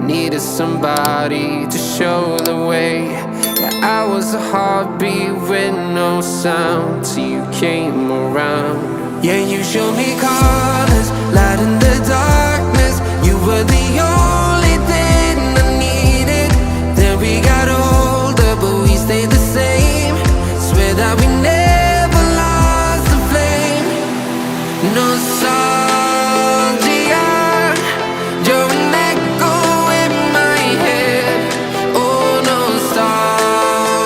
needed somebody to show the way. Yeah, I was a heartbeat with no sound till you came around. Yeah, you showed me colors, light in the darkness. You were the only thing I needed. Then we got older, but we stayed the same. Swear that we never lost the flame. Nostalgia, you're an echo in my head. Oh, nostalgia,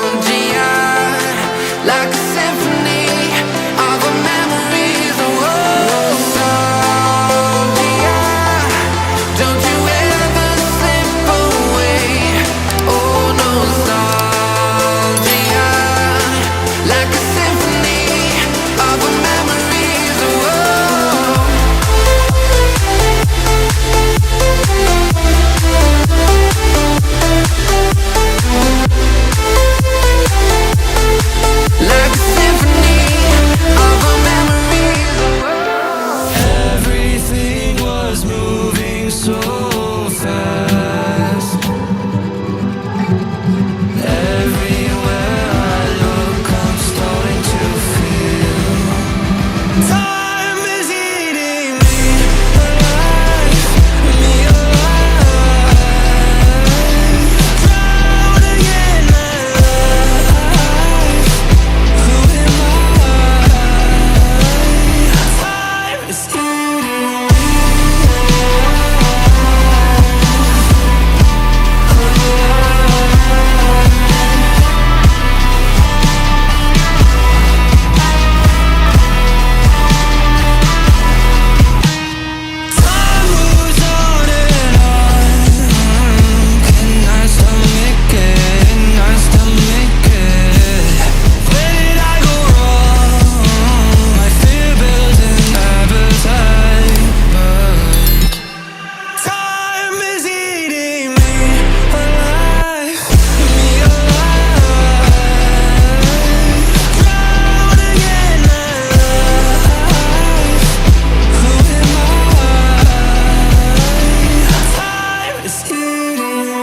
like a symphony of our memories. Oh, nostalgia, don't you ever slip away. Oh, nostalgia, like a symphony of our memories. Oh, like a symphony of our memories. Everything was moving so fast. Everywhere I look, I'm starting to feel time is eating me alive, me alive. Drowning in my life. Who am I? Time is eating me Time moves on and on. Can I stomach it? Can I stomach it? Where did I go wrong? My fear builds an appetite, but time is eating me alive, me alive. Drowning in my life. Who am I? Time is eating me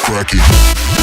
crack it.